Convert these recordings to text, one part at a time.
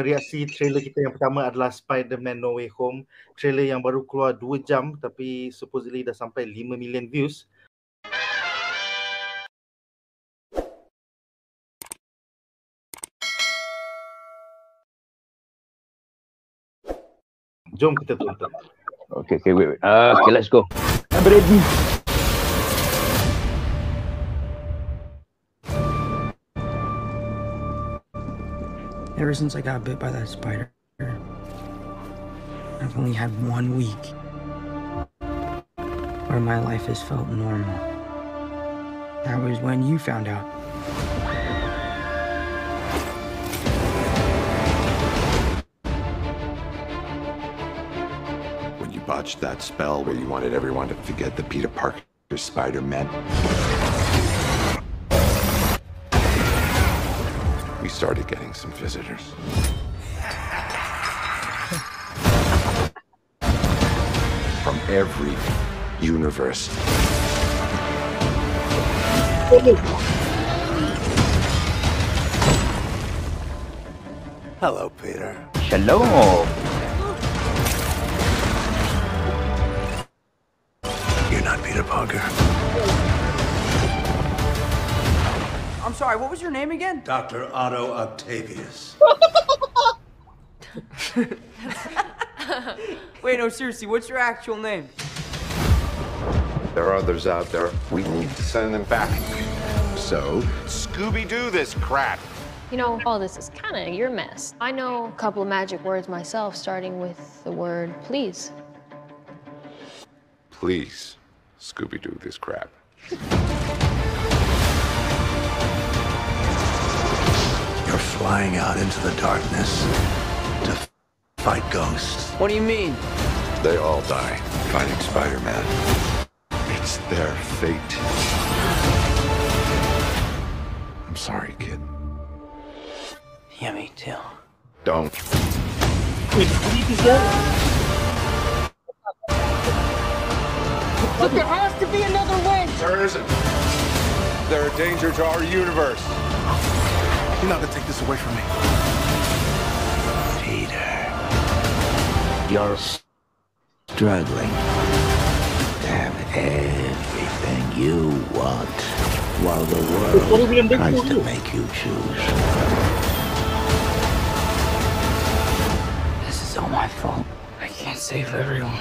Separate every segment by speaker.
Speaker 1: reaksi trailer kita yang pertama adalah Spider-Man No Way Home. Trailer yang baru keluar 2 jam tapi supposedly dah sampai 5 million views. Jom kita tonton.
Speaker 2: Okay, wait. Okay, let's go. I'm ready.
Speaker 3: Ever since I got bit by that spider, I've only had 1 week where my life has felt normal. That was when you found out.
Speaker 4: When you botched that spell where you wanted everyone to forget the Peter Parker Spider-Man, we started getting some visitors. From every universe. Hello, Peter.
Speaker 2: Shalom.
Speaker 4: You're not Peter Parker.
Speaker 3: I'm sorry, what was your name again?
Speaker 4: Dr. Otto Octavius.
Speaker 3: Wait, no, seriously, what's your actual name?
Speaker 4: There are others out there. We need to send them back. So, Scooby-Doo this crap.
Speaker 5: You know, all this is kind of your mess. I know a couple of magic words myself, starting with the word please.
Speaker 4: Please, Scooby-Doo this crap. You're flying out into the darkness to fight ghosts.
Speaker 3: What do you mean?
Speaker 4: They all die fighting Spider-Man. It's their fate. I'm sorry, kid.
Speaker 3: Yeah, me too.
Speaker 4: Don't.
Speaker 3: But there has to be another way!
Speaker 4: There isn't. They're a danger to our universe. You're not gonna take this away from me.
Speaker 6: Peter, you're struggling to have everything you want while the world tries to make you choose.
Speaker 3: This is all my fault. I can't save everyone.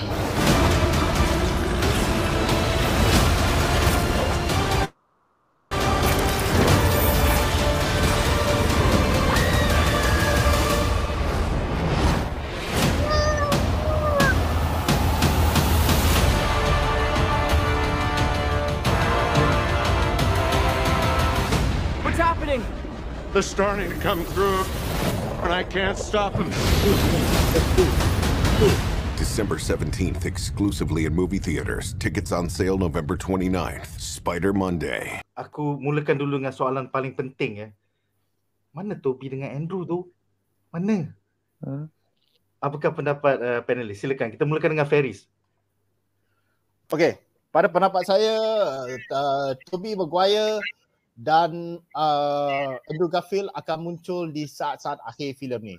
Speaker 3: What's happening?
Speaker 4: They're starting to come through, and I can't stop them. December 17th, exclusively in movie theaters. Tickets on sale November 29th. Spider Monday.
Speaker 1: Aku mulakan dulu dengan soalan paling penting ya. Mana Toby dengan Andrew tu? Mana? Apakah pendapat panelis? Silakan. Kita mulakan dengan Faris.
Speaker 7: Okey, pada pendapat saya, Tobey Maguire dan Andrew Garfield akan muncul di saat-saat akhir filem ni.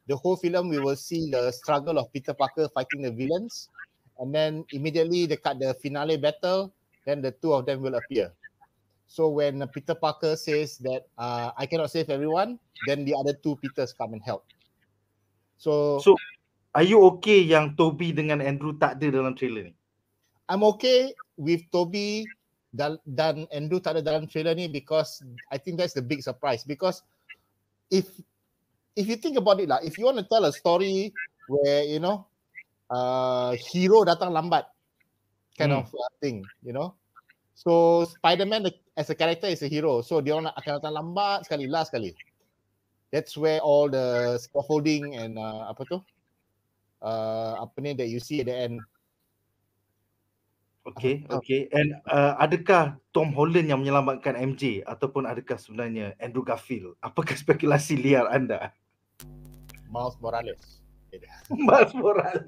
Speaker 7: The whole film we will see the struggle of Peter Parker fighting the villains, and then immediately dekat the finale battle, then the two of them will appear. So when Peter Parker says that I cannot save everyone, then the other two Peters come and help. So
Speaker 1: are you okay yang Toby dengan Andrew tak ada dalam trailer ni?
Speaker 7: I'm okay with Tobey dan Andrew tak ada dalam trailer ni because I think that's the big surprise. Because if you think about it lah, if you want to tell a story where hero datang lambat kind of thing, so Spider-Man as a character is a hero, so dia orang akan datang lambat sekali, last sekali. That's where all the scaffolding and that you see at the end.
Speaker 1: Okay. And adakah Tom Holland yang menyelamatkan MJ ataupun adakah sebenarnya Andrew Garfield? Apakah spekulasi liar anda?
Speaker 7: Miles Morales.
Speaker 1: Miles Morales.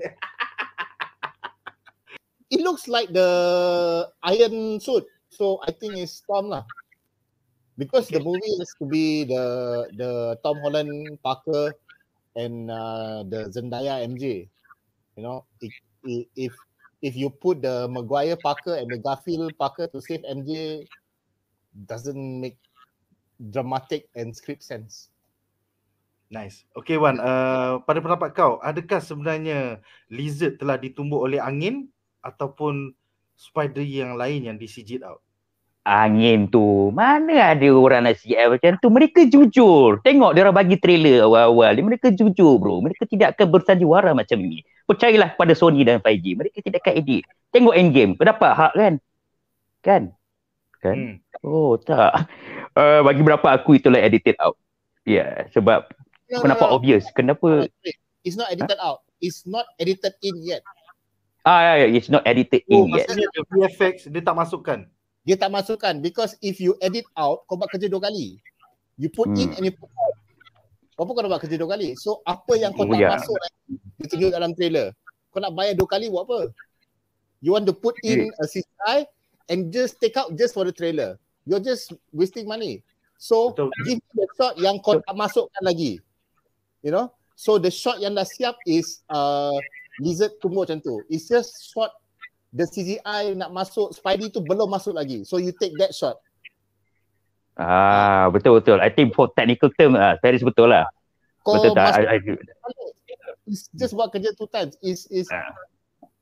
Speaker 7: It looks like the Iron Suit, so I think it's Tom lah. Because the movie has to be the Tom Holland Parker and the Zendaya MJ. You know, if you put the Maguire Parker and the Garfield Parker to save MJ, doesn't make dramatic and script sense.
Speaker 1: Nice. Okay Wan, pada pendapat kau, adakah sebenarnya lizard telah ditumbuk oleh angin ataupun spider yang lain yang di CG out?
Speaker 2: Angin tu, mana ada orang nak CGI macam tu? Mereka jujur. Tengok dia orang bagi trailer awal-awal. Mereka jujur bro. Mereka tidak akan bersandiwara macam ni. Percayalah pada Sony dan 5G. Mereka tidak akan edit. Tengok Endgame. Kau dapat hak kan? Kan? Oh tak. Bagi berapa aku itulah edited out. Ya, sebab aku nampak obvious. Kenapa?
Speaker 7: It's not edited out. It's not edited in yet.
Speaker 2: It's not edited in yet.
Speaker 1: Maksudnya the VFX dia tak masukkan.
Speaker 7: Dia tak masukkan because if you edit out, kau buat kerja 2 kali. You put in and you put out. Kau nak buat kerja 2 kali. So apa yang kau tak masuk ditunjuk dalam trailer, kau nak bayar 2 kali buat apa? You want to put in a CGI and just take out just for the trailer. You're just wasting money. So give me the shot yang kau tak masukkan lagi. You know? So the shot yang dah siap is lizard tumbuh macam tu. It's just shot the CGI nak masuk Spidey tu belum masuk lagi. So you take that shot.
Speaker 2: Betul. I think for technical term Paris betul lah. Betul tak?
Speaker 7: It's just buat kerja 2 times.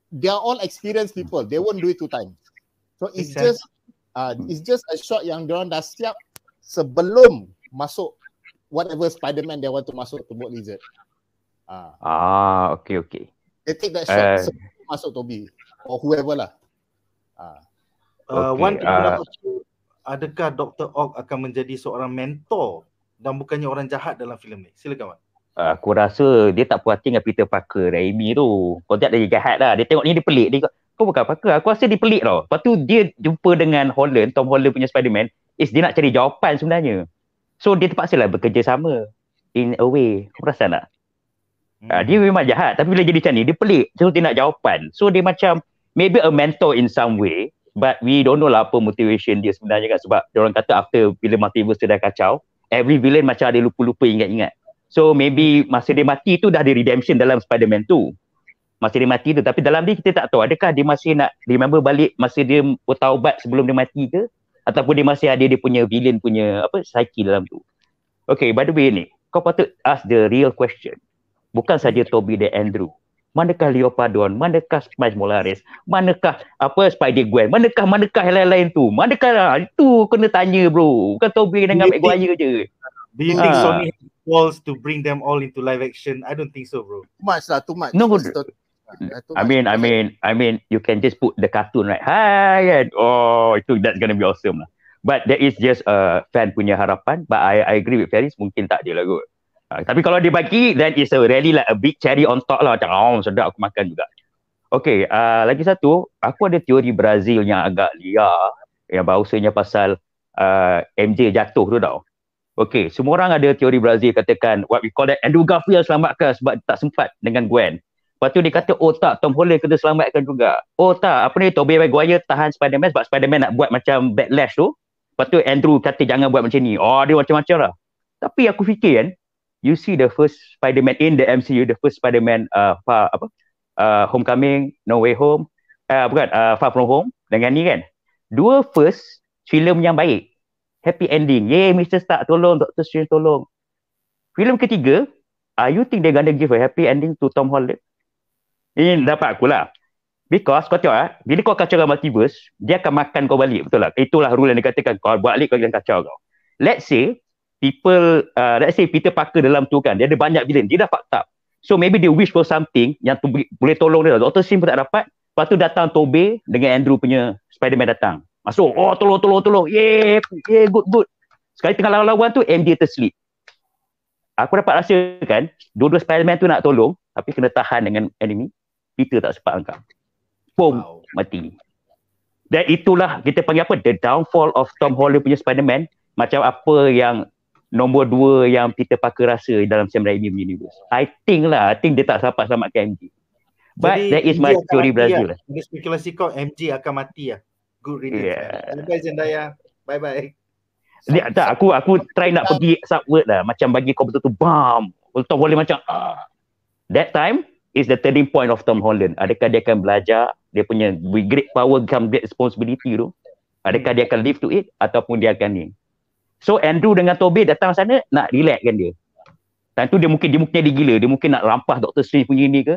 Speaker 7: They are all experienced people. They won't do it 2 times. So it's just a shot yang diorang dah siap sebelum masuk whatever Spider-Man they want to masuk to buat lizard.
Speaker 2: Okay.
Speaker 7: They take that shot sebelum masuk Toby or whoever lah.
Speaker 1: Wan, adakah Dr. Ock akan menjadi seorang mentor dan bukannya orang jahat dalam filem ni? Silakan Wan.
Speaker 2: Aku rasa dia tak puas hati dengan Peter Parker Raimi tu. Kau tak ada jahat lah. Dia tengok ni dia pelik. Kau bukan Parker. Aku rasa dia pelik tau. Lepas tu dia jumpa dengan Tom Holland punya Spider-Man. Dia nak cari jawapan sebenarnya. So dia terpaksa lah bekerja sama. In a way. Kau perasan tak? Dia memang jahat. Tapi bila jadi macam ni, dia pelik. So dia nak jawapan. So dia macam maybe a mentor in some way. But we don't know lah apa motivation dia sebenarnya kan. Sebab diorang kata after bila multiverse tu dah kacau, every villain macam ada lupa-lupa ingat-ingat. So maybe masa dia mati tu dah ada redemption dalam Spider-Man tu. Masa dia mati tu. Tapi dalam dia kita tak tahu. Adakah dia masih nak remember balik masa dia bertaubat sebelum dia mati ke? Ataupun dia masih ada dia punya villain punya psyche dalam tu. Okay, by the way ni. Kau patut ask the real question. Bukan saja Tobey dan Andrew. Manakah Leo Padon? Manakah Miles Morales? Manakah Spider-Gwen? Manakah yang lain-lain tu? Manakah itu kena tanya bro. Bukan Tobey dengan Maguire je.
Speaker 1: Do you think Sony wants to bring them all into live action? I don't think so bro.
Speaker 7: Too much.
Speaker 2: No, I mean, you can just put the cartoon right. Hi, that's gonna be awesome lah. But that is just fan punya harapan. But I agree with Faris, mungkin tak dia lah kot. Tapi kalau dia bagi, then it's really like a big cherry on top lah. Macam sedap aku makan juga. Okay, lagi satu, aku ada teori Brazil yang agak liar, yang bahawasanya pasal MJ jatuh tu tau. Okay, semua orang ada teori Brazil katakan what we call that Andrew Garfield selamatkan sebab tak sempat dengan Gwen. Lepas tu dia kata, tak, Tom Holland kena selamatkan juga. Tak, Tobey Maguire tahan Spider-Man sebab Spider-Man nak buat macam backlash tu. Lepas tu Andrew kata jangan buat macam ni. Dia macam-macam lah. Tapi aku fikir kan, you see the first Spider-Man in the MCU, the first Spider-Man Homecoming, No Way Home, Far From Home dengan ni kan. 2 first filem yang baik. Happy ending. Yay, Mr. Stark tolong, Doctor Strange tolong. Filem ketiga, you think they're gonna give a happy ending to Tom Holland? Ini dapat aku lah. Because kau tengok bila kau kacau multiverse, dia akan makan kau balik, betul lah. Itulah rule yang dikatakan, kau buat balik kau akan kacau kau. Let's say Peter Parker dalam tu kan, dia ada banyak villain, dia dah fucked up. So maybe dia wish for something yang tu boleh tolong dia. Doctor Strange pun tak dapat. Lepas tu datang Tobey dengan Andrew punya Spider-Man datang. Masuk, tolong. Yeah, good. Sekali tengah lawan tu, MJ terslip. Aku dapat rasa kan, dua-dua Spider-Man tu nak tolong, tapi kena tahan dengan enemy. Peter tak sempat angkat. Mati. Dan itulah kita panggil apa? The downfall of Tom Holland punya Spider-Man. Macam apa yang nombor 2 yang Peter Parker rasa dalam Sam Raimi universe. I think dia tak sempat selamatkan MJ. But that is my theory Brazil lah.
Speaker 1: Ada spekulasi kau MJ akan mati lah. Good riddance. Bye Zendaya. Bye.
Speaker 2: Aku try nak pergi subword lah. Macam bagi kau betul-betul bam. Tom Holland macam that time is the turning point of Tom Holland. Adakah dia akan belajar dia punya with great power come great responsibility tu? Adakah dia akan live to it ataupun dia akan ni? So Andrew dengan Tobey datang sana nak relaxkan dia. Tentu dia mungkin dia gila, dia mungkin nak rampas Doctor Strange punya ni ke.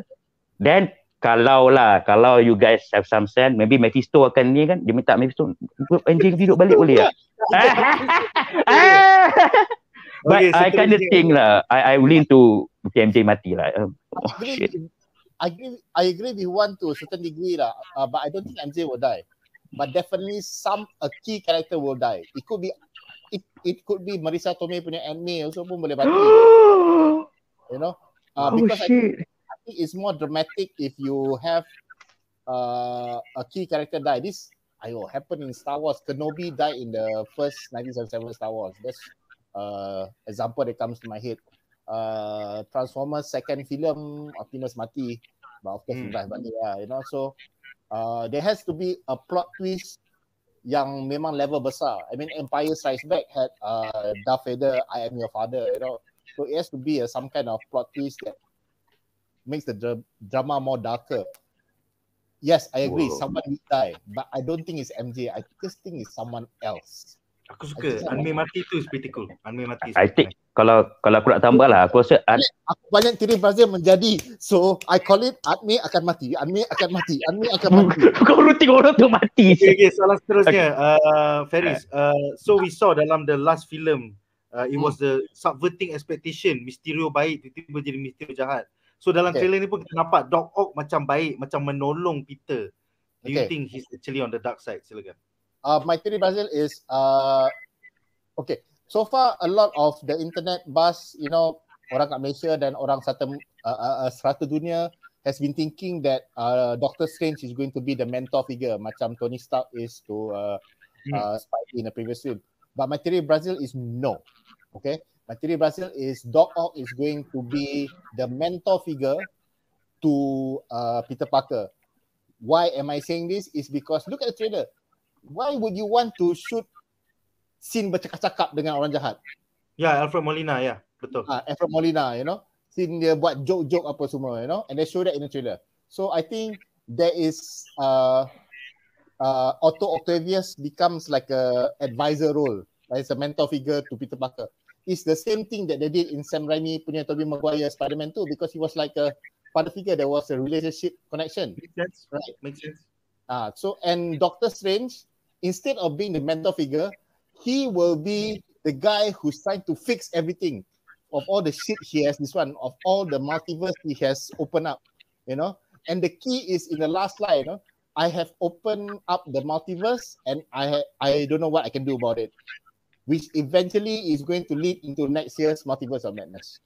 Speaker 2: Then kalau you guys have some sense, maybe Mephisto akan ni kan, dia minta Mephisto MJ hidup balik boleh tak? But okay, I kind of think lah, I lean to MJ mati lah.
Speaker 7: I agree with one to a certain degree lah, but I don't think MJ will die. But definitely a key character will die. It could be Marisa Tomei punya Aunt May also pun boleh mati. You know, because I think it's more dramatic if you have a key character die. This happened in Star Wars. Kenobi died in the first 1977 Star Wars. That's example that comes to my head. Transformers second film, Optimus mati, but of course he died balik lah. You know, so there has to be a plot twist yang memang level besar. I mean, Empire Strikes Back had Darth Vader, I am your father, you know. So it has to be some kind of plot twist that makes the drama more darker. Yes, I agree, someone will die, but I don't think it's MJ. I just think it's someone else.
Speaker 1: Aku suka Aunt May mati tu is pretty cool. Aunt May mati.
Speaker 2: I think kalau aku nak tambah lah, aku rasa
Speaker 7: aku banyak theory Brazil menjadi. So I call it Aunt May akan mati. Aunt May akan mati. Aunt May akan mati.
Speaker 2: Kau rutin orang tu mati.
Speaker 1: Okay, soalan seterusnya. Faris, so we saw dalam the last film, it was the subverting expectation. Mysterio baik, tiba-tiba jadi Mysterio jahat. So dalam trailer ni pun kita nampak Doc Ock macam baik, macam menolong Peter. Do you think he's actually on the dark side? Silakan.
Speaker 7: My theory Brazil is okay. So far a lot of the internet buzz, you know, orang kat Malaysia dan orang serata dunia has been thinking that Doctor Strange is going to be the mentor figure macam Tony Stark is to Spidey in the previous film. But my theory Brazil is no. Okay? My theory Brazil is Doc Ock is going to be the mentor figure to Peter Parker. Why am I saying this? Is because look at the trailer. Why would you want to shoot scene bercakap-cakap dengan orang jahat?
Speaker 1: Ya, Alfred Molina, ya, betul.
Speaker 7: Alfred Molina, you know, scene dia buat joke-joke apa semua, you know, and they show that in the trailer. So I think there is Otto Octavius becomes like a advisor role, like it's a mentor figure to Peter Parker. It's the same thing that they did in Sam Raimi punya Tobey Maguire Spider-Man 2 because he was like a father figure. There was a relationship connection.
Speaker 1: Makes sense,
Speaker 7: right?
Speaker 1: Makes sense.
Speaker 7: So and Doctor Strange, instead of being the mentor figure, he will be the guy who's trying to fix everything of all the shit he has, of all the multiverse he has opened up, you know. And the key is in the last line, you know, I have opened up the multiverse and I don't know what I can do about it, which eventually is going to lead into next year's Multiverse of Madness.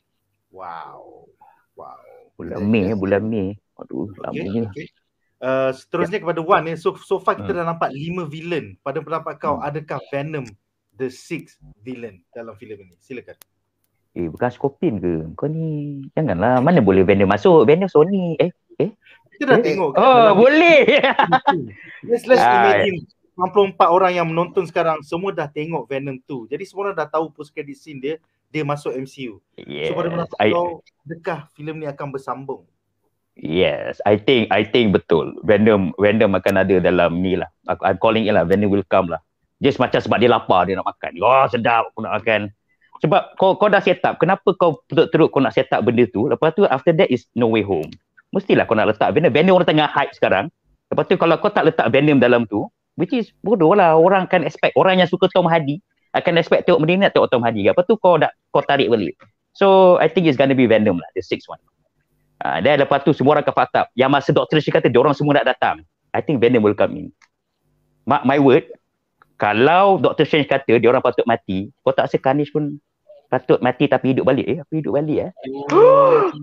Speaker 1: Wow.
Speaker 2: Bulan Mei. Aduh, lamanya.
Speaker 1: Okay. Seterusnya kepada Wan ni. So far kita dah nampak 5 villain. Pada pendapat kau, adakah Venom the 6th villain dalam filem ini? Silakan.
Speaker 2: Bukan Scorpion ke? Kau ni janganlah. Mana boleh Venom masuk? Venom Sony.
Speaker 1: Kita dah tengok.
Speaker 2: Boleh.
Speaker 1: Let's imagine 94 orang yang menonton sekarang semua dah tengok Venom 2. Jadi semua orang dah tahu post credit scene dia masuk MCU.
Speaker 2: Yes.
Speaker 1: So pada pendapat kau, adakah filem ni akan bersambung?
Speaker 2: Yes, I think betul. Venom akan ada dalam ni lah. I'm calling it lah. Venom will come lah. Just macam sebab dia lapar, dia nak makan. Oh, sedap aku nak makan. Sebab kau dah set up. Kenapa kau terus kau nak set up benda tu? Lepas tu after that is No Way Home. Mestilah kau nak letak Venom. Venom orang tengah hype sekarang. Lepas tu kalau kau tak letak Venom dalam tu, which is bodoh lah. Orang akan expect. Orang yang suka Tom Hardy akan expect tengok benda ni nak tengok Tom Hardy. Lepas tu kau tarik balik. So I think it's gonna be Venom lah. The 6th one. Dan lepas tu semua orang akan fuck up. Yang masa Dr. Strange kata diorang semua nak datang, I think Venom will come in. Mark my word, kalau Dr. Strange kata diorang patut mati, kau tak rasa Carnage pun patut mati tapi hidup balik? Apa hidup balik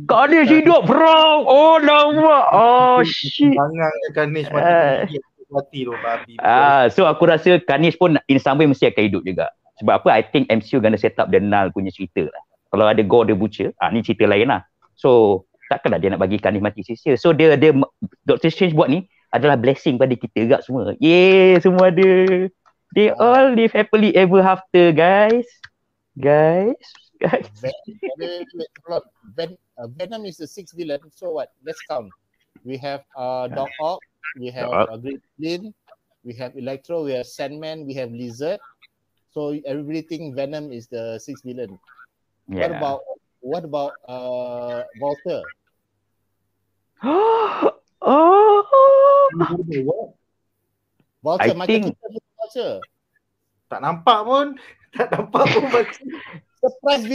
Speaker 2: Carnage hidup bro. Oh lama. Oh shit.
Speaker 1: Bangang Carnage mati tu babi.
Speaker 2: So aku rasa Carnage pun in some way mesti akan hidup juga. Sebab apa? I think MCU gonna set up the Null punya cerita lah. Kalau ada Gore the Butcher, ni cerita lain lah. So takkanlah dia nak bagi Carnage mati sia-sia. So dia Doctor Strange buat ni adalah blessing pada kita juga semua. Yeay, semua ada. They all live happily ever after, guys. Guys.
Speaker 7: Venom is the sixth villain. So what? Let's count. We have Doc Ock, we have Green Goblin, we have Electro, we have Sandman, we have Lizard. So everybody think Venom is the sixth villain.
Speaker 2: Yeah.
Speaker 7: What about Walter? Walter,
Speaker 2: I
Speaker 7: macam
Speaker 2: think-
Speaker 7: kita Walter.
Speaker 1: Tak nampak pun. Tak nampak pun macam.
Speaker 7: Surprise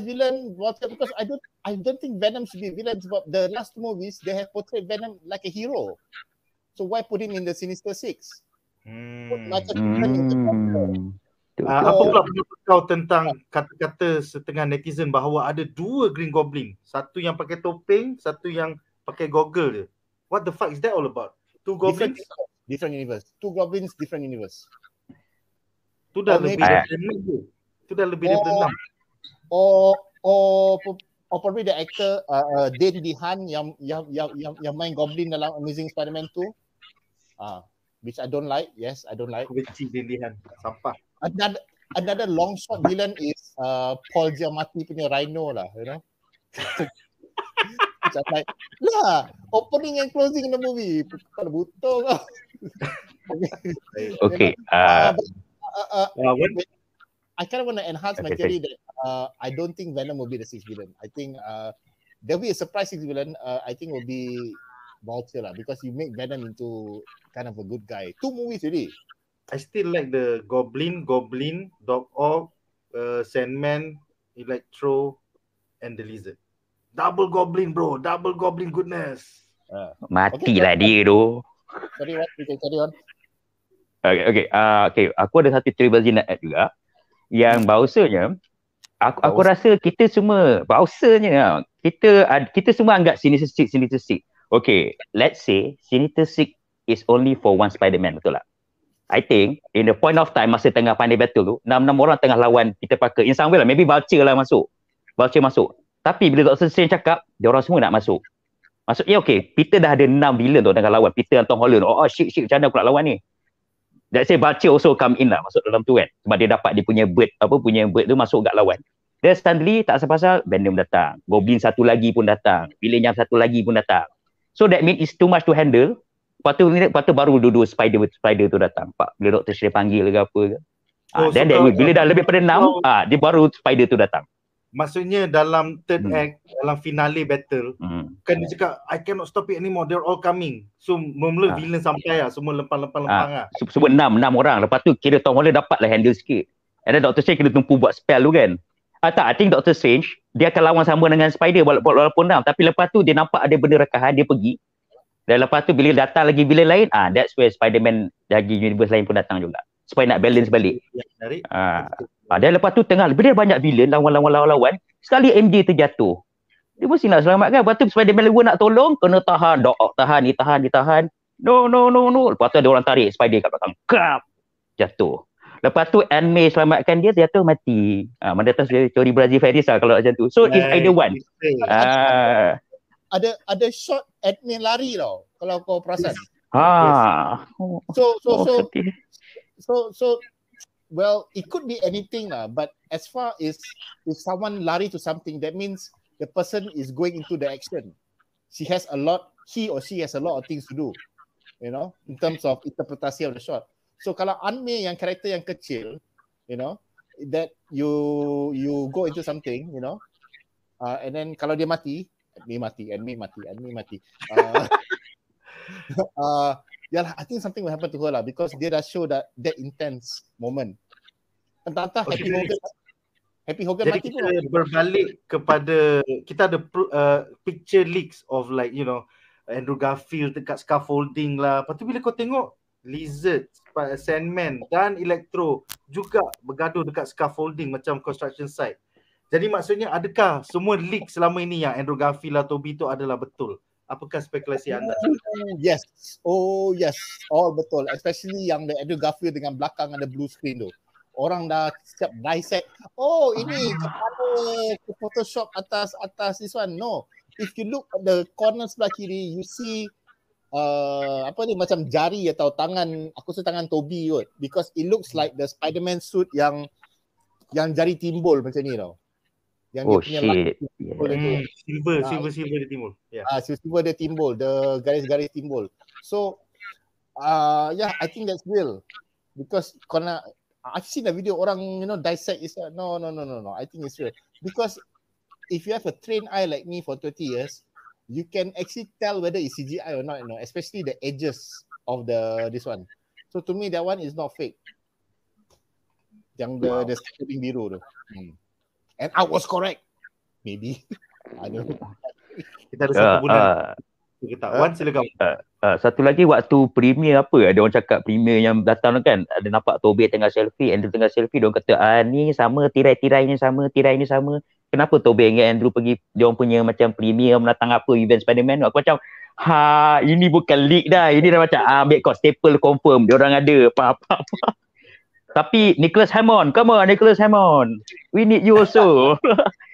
Speaker 7: villain Walter, because I don't think Venom should be a villain sebab the last movies they have portrayed Venom like a hero. So why put him in the Sinister Six? Macam kita in the Walter.
Speaker 1: Apa pula pendapat kau tentang kata-kata setengah netizen bahawa ada dua Green Goblin? Satu yang pakai topeng, satu yang pakai goggle je. What the fuck is that all about? Two goblins?
Speaker 7: Different universe. Two goblins, different universe.
Speaker 1: Tu dah
Speaker 7: Or
Speaker 1: lebih
Speaker 7: maybe-
Speaker 1: daripada 6 tu. Tu dah lebih daripada 6.
Speaker 7: Or probably the actor Dane DeHaan yang main Goblin dalam Amazing Spider-Man 2. Which I don't like. Yes, I don't like.
Speaker 1: Aku benci Dindihan. Sampah.
Speaker 7: Another long shot villain is Paul Giamatti punya Rhino lah, you know. Macam like, lah, opening and closing the movie. Bukan butuh kau.
Speaker 2: Okay.
Speaker 7: I kind of want to enhance my theory that I don't think Venom will be the sixth villain. I think there'll be a surprise sixth villain. I think will be Vulture lah, because you make Venom into kind of a good guy. 2 movies already.
Speaker 1: I still like the Goblin, Doc Ock, Sandman, Electro, and the Lizard. Double Goblin, bro. Double Goblin goodness.
Speaker 2: Matilah dia tu.
Speaker 7: Sorry, what? We can carry on.
Speaker 2: Okay. Aku ada satu teori versi nak add juga. Yang bahawasanya, aku rasa kita semua, bahawasanya, kita semua anggap Sinister Six. Okay, let's say Sinister Six is only for one Spider-Man, betul tak? I think, in the point of time, masa tengah pandai battle tu, 6 orang tengah lawan Peter Parker. In some way lah, maybe Vulture lah masuk. Vulture masuk. Tapi bila Dr. Strange cakap, dia orang semua nak masuk. Maksudnya, okay, Peter dah ada 6 villain tu tengah lawan. Peter dan Tom Holland. Shit, macam mana aku nak lawan ni? Let's say Vulture also come in lah, masuk dalam tu kan. Sebab dia dapat dia punya bird tu masuk kat lawan. Then suddenly, tak asal-pasal, Venom datang. Goblin satu lagi pun datang. Villain yang satu lagi pun datang. So that means it's too much to handle. Lepas tu baru dua spider tu datang. Bila Dr. Strange panggil ke apa ke. Then bila dah lebih pada 6, dia baru spider tu datang.
Speaker 1: Maksudnya dalam third act, dalam finale battle, kan dia cakap, I cannot stop it anymore, they're all coming. So mula villain sampai lah, semua lempang-lempang lah.
Speaker 2: Semua 6 orang. Lepas tu kira Tom Holland dapat lah handle sikit. And then Dr. Strange kena tumpu buat spell tu kan. I think Dr. Strange, dia akan lawan sama dengan Spider walaupun 6. Tapi lepas tu dia nampak ada benda rekahan, dia pergi. Dan lepas tu bila datang lagi villain lain, that's where Spider-Man lagi universe lain pun datang juga. Supaya nak balance balik. Dan lepas tu tengah bila banyak villain lawan, sekali MJ terjatuh. Dia mesti nak selamatkan. Lepas tu Spider-Man lagi nak tolong, kena tahan. Doc Ock tahan. No. Lepas tu ada orang tarik Spider kat belakang. Kap! Jatuh. Lepas tu Aunt May selamatkan dia, jatuh mati. Mana tahu teori Brazil Ferris lah kalau macam tu. So it's either one.
Speaker 7: Ada shot Aunt May lari tau, kalau kau perasan. So well, it could be anything lah, but as far as if someone lari to something, that means the person is going into the action. He or she has a lot of things to do, you know, in terms of interpretasi of the shot. So kalau Aunt May yang karakter yang kecil, you know, that you go into something, you know, and then kalau dia mati, Aunt May mati. Yeah, I think something will happen to her lah, because dia dah show that intense moment. Entah Happy Hogan
Speaker 1: jadi
Speaker 7: mati pun.
Speaker 1: Jadi kita berbalik kepada, kita ada picture leaks of like, you know, Andrew Garfield dekat scaffolding lah. Lepas tu bila kau tengok Lizard, Sandman dan Electro juga bergaduh dekat scaffolding macam construction site. Jadi maksudnya adakah semua leak selama ini yang Andrew Garfield atau Toby tu adalah betul? Apakah spekulasi anda?
Speaker 7: Yes. Oh yes. All betul. Especially yang the Andrew Garfield dengan belakang ada blue screen tu. Orang dah siap dissect. Oh ini kepala ke Photoshop atas this one. No. If you look at the corner sebelah kiri, you see apa ni, macam jari atau tangan, aku rasa tangan Toby kot, because it looks like the Spider-Man suit yang Yang jari timbul macam ni tau. Yang
Speaker 2: Oh
Speaker 7: dia punya
Speaker 2: shit.
Speaker 7: timbul tu.
Speaker 1: Silver dia timbul. Yeah.
Speaker 7: Silver dia timbul, the garis-garis timbul. So yeah, I think that's real. Because I've seen a video orang dissect is no. I think it's real. Because if you have a trained eye like me for 20 years, you can actually tell whether it's CGI or not, especially the edges of this one. So to me, that one is not fake. Yang the screen biru tu. And I was correct. Maybe. I don't know.
Speaker 1: Kita ada satu bulan. Kita Wan silakan.
Speaker 2: Satu lagi waktu premier apa, ada orang cakap premier yang datang kan, ada nampak Tobey tengah selfie, Andrew tengah selfie, dia orang kata ni sama, tirai ni sama. Kenapa Tobey dengan Andrew pergi dia orang punya macam premier menatang apa event Spider-Man? Aku macam ini bukan leak dah. Ini dah macam ambil kau staple confirm. Dia orang ada apa. Tapi Nicholas Hammond, come on Nicholas Hammond. We need you also.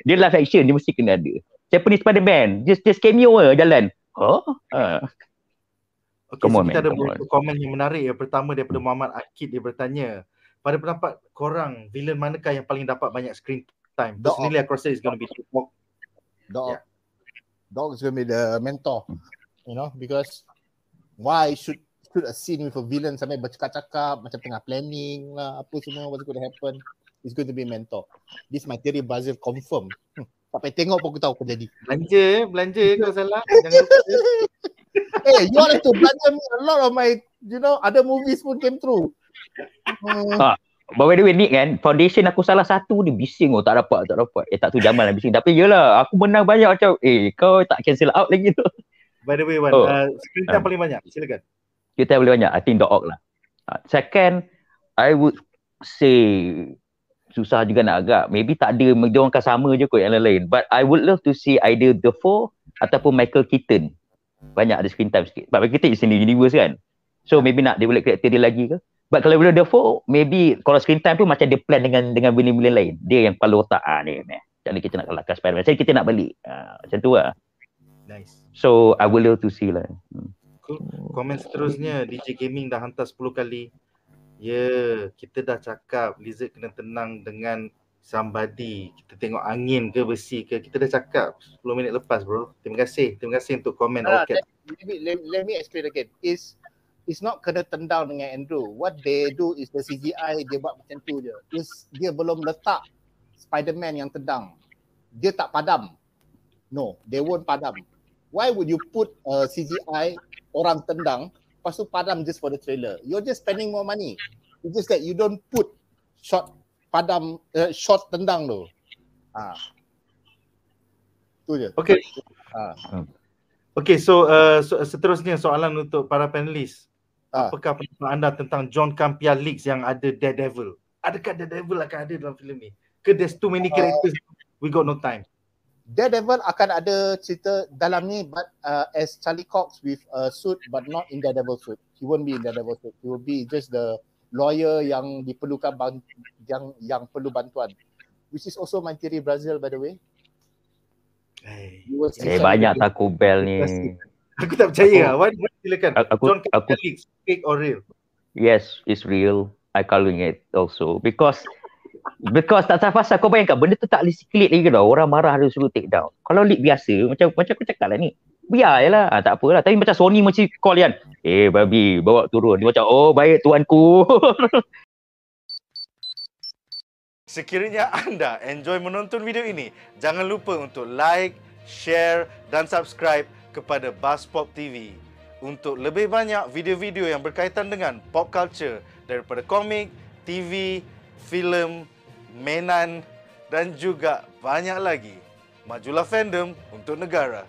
Speaker 2: Dia live action, dia mesti kena ada. Japanese Spider-Man, just cameo jalan.
Speaker 1: Okay, so kita ada beberapa komen yang menarik. Yang pertama daripada Muhammad Akid, dia bertanya, pada pendapat korang, villain manakah yang paling dapat banyak screen time? Personally, aku rasa it's going to be Doc.
Speaker 7: Doc is going to be the mentor, because why should a scene with a villain sampai bercakap-cakap macam tengah planning lah, apa semua what's going to happen, is going to be mentor. This my theory Brazil confirm. Tak payah tengok pun aku tahu apa jadi.
Speaker 1: Belanja kau salah. Jangan lupa.
Speaker 7: You all have to belanja me a lot of my other movies pun came through.
Speaker 2: By the way, Nick kan, foundation aku salah satu dia bising tak dapat. Tak tu Jamal lah bising. Tapi yelah, aku menang banyak macam kau tak cancel out lagi tu.
Speaker 1: By the way, Wan, screen time paling banyak. Silakan.
Speaker 2: Kita boleh banyak. I think Doc Ock lah. Second, I would say susah juga nak agak. Maybe tak ada, dia orang akan sama je kot yang lain. But I would love to see either Dafoe ataupun Michael Keaton. Banyak ada screen time sikit. But Michael Keaton is in the universe kan. So maybe nak develop karakter dia lagi ke. But kalau boleh Dafoe, maybe kalau screen time pun macam dia plan dengan villain-villain lain. Dia yang kepala otak. Ni. Macam ni kita nak kalahkan Spider-Man. Macam kita nak balik. Macam tu lah.
Speaker 1: Nice.
Speaker 2: So I would love to see lah.
Speaker 1: Komen seterusnya, DJ Gaming dah hantar 10 kali. Kita dah cakap Lizard kena tenang dengan somebody. Kita tengok angin ke besi ke. Kita dah cakap 10 minit lepas bro. Terima kasih untuk komen.
Speaker 7: Let me explain again. It's not kena tendang dengan Andrew. What they do is the CGI dia buat macam tu je. Dia belum letak Spider-Man yang tendang. Dia tak padam. No, they won't padam. Why would you put CGI orang tendang, lepas tu padam just for the trailer? You're just spending more money. It's just that you don't put shot tendang tu. Tu je.
Speaker 1: Okay, so seterusnya soalan untuk para panelis. Apakah pendapat anda tentang John Campea leaks yang ada Daredevil? Adakah Daredevil akan ada dalam filem ni? Ke there's too many characters, we got no time?
Speaker 7: Daredevil akan ada cerita dalam ni, but as Charlie Cox with a suit, but not in Daredevil suit. He won't be in Daredevil suit. He will be just the lawyer yang diperlukan yang perlu bantuan. Which is also my theory Brazil, by the way.
Speaker 2: Banyak Taco Bell ni.
Speaker 1: Aku tak percaya. Wan, silakan. John Campea leaks, fake or real?
Speaker 2: Yes, it's real. I calling it also because tak tahu pasal kau bayangkan benda tu tak boleh sikit lagi dah. Orang marah dia suruh take down. Kalau leak biasa macam aku cakap lah ni. Biar je lah. Tak apalah. Tapi macam Sony mesti call kan. Babi bawa turun. Dia macam baik tuanku.
Speaker 1: Sekiranya anda enjoy menonton video ini, jangan lupa untuk like, share dan subscribe kepada Buzzpop TV. Untuk lebih banyak video-video yang berkaitan dengan pop culture daripada komik, TV, filem, mainan dan juga banyak lagi. Majulah fandom untuk negara.